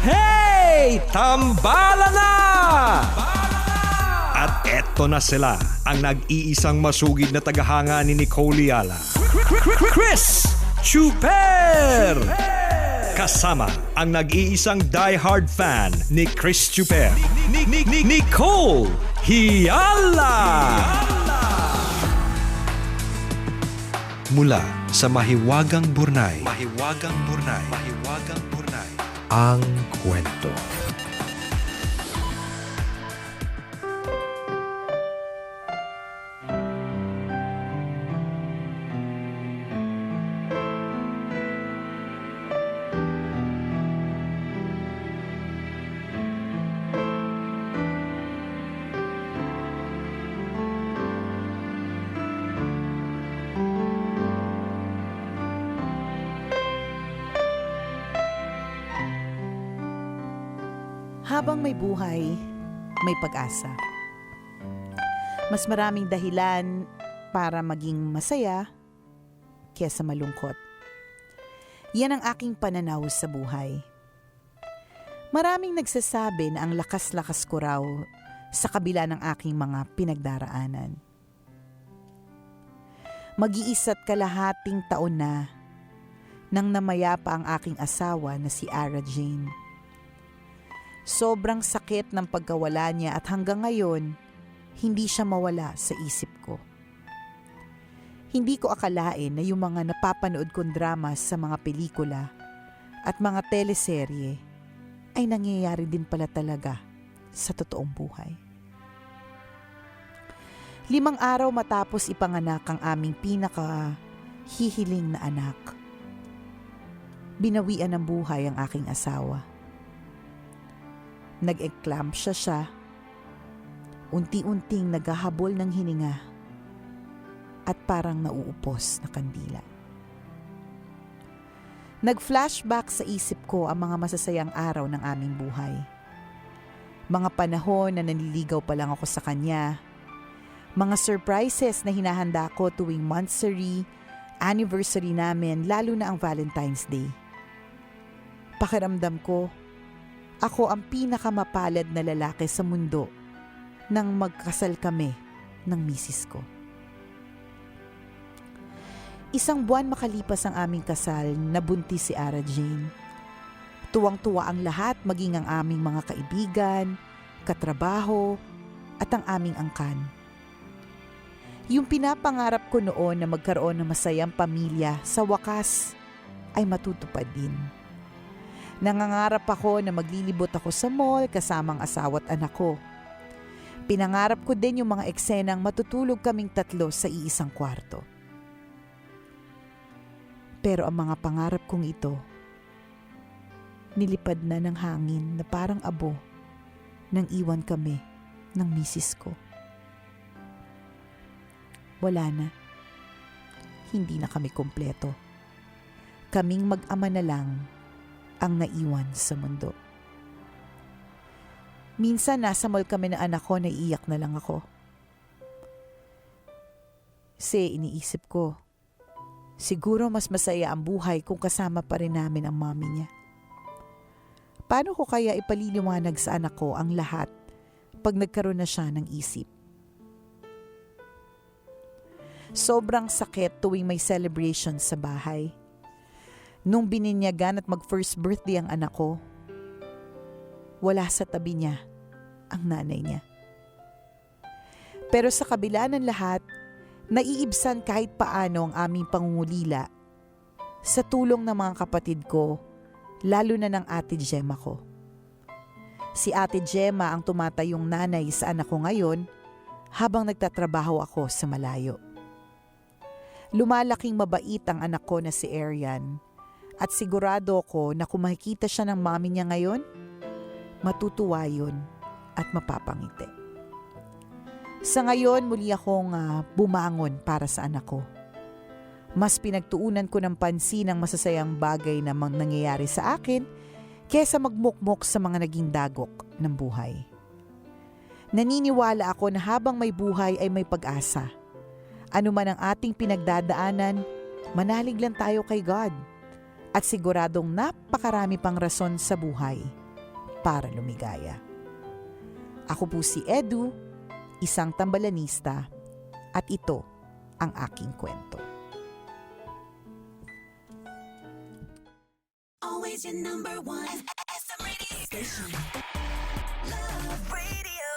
Hey! Tambalan na! At eto na sila, ang nag-iisang masugid na tagahanga ni Nicole Yala. Chris Chuper! Kasama ang nag-iisang die-hard fan ni Chris Chuper, Nicole Yala! Mula sa Mahiwagang Burnay, ang kwento. Habang may buhay, may pag-asa. Mas maraming dahilan para maging masaya kaysa malungkot. Yan ang aking pananaw sa buhay. Maraming nagsasabi na ang lakas-lakas ko raw sa kabila ng aking mga pinagdaraanan. Mag-iisa't kalahating taon na nang namayapa ang aking asawa na si Ara Jane. Sobrang sakit ng pagkawala niya at hanggang ngayon, hindi siya mawala sa isip ko. Hindi ko akalain na yung mga napapanood kong drama sa mga pelikula at mga teleserye ay nangyayari din pala talaga sa totoong buhay. 5 araw matapos ipanganak ang aming pinakahihiling na anak, binawian ng buhay ang aking asawa. Nag-eclampsia siya, unti-unting naghahabol ng hininga at parang nauupos na kandila. Nag-flashback sa isip ko ang mga masasayang araw ng aming buhay. Mga panahon na nanliligaw pa lang ako sa kanya, mga surprises na hinahanda ko tuwing monthsary, anniversary namin, lalo na ang Valentine's Day. Pakiramdam ko, ako ang pinakamapalad na lalaki sa mundo nang magkasal kami ng misis ko. 1 buwan makalipas ang aming kasal, nabuntis si Ara Jane. Tuwang-tuwa ang lahat, maging ang aming mga kaibigan, katrabaho, at ang aming angkan. Yung pinapangarap ko noon na magkaroon ng masayang pamilya, sa wakas ay matutupad din. Nangangarap ako na maglilibot ako sa mall kasamang asawa at anak ko. Pinangarap ko din yung mga eksenang matutulog kaming 3 sa iisang kwarto. Pero ang mga pangarap kong ito, nilipad na ng hangin na parang abo nang iwan kami ng misis ko. Wala na. Hindi na kami kompleto. Kaming mag-ama na lang ang naiwan sa mundo. Minsan nasa mall kami na anak ko, naiiyak na lang ako. Kasi iniisip ko, siguro mas masaya ang buhay kung kasama pa rin namin ang mami niya. Paano ko kaya ipaliliwanag sa anak ko ang lahat pag nagkaroon na siya ng isip? Sobrang sakit tuwing may celebration sa bahay. Nung bininyagan at mag-first birthday ang anak ko, wala sa tabi niya ang nanay niya. Pero sa kabila ng lahat, naiibsan kahit paano ang aming pangungulila sa tulong ng mga kapatid ko, lalo na ng ate Gemma ko. Si ate Gemma ang tumatayong nanay sa anak ko ngayon habang nagtatrabaho ako sa malayo. Lumalaking mabait ang anak ko na si Arian. At sigurado ko na kung makikita siya ng mami niya ngayon, matutuwa yun at mapapangiti. Sa ngayon, muli akong bumangon para sa anak ko. Mas pinagtuunan ko ng pansin ang masasayang bagay na nangyayari sa akin kesa magmukmok sa mga naging dagok ng buhay. Naniniwala ako na habang may buhay ay may pag-asa. Ano man ang ating pinagdadaanan, manalig lang tayo kay God. At siguradong napakarami pang rason sa buhay para lumigaya. Ako po si Edu, isang tambalanista, at ito ang aking kwento. Always your number one FM radio station. Love Radio.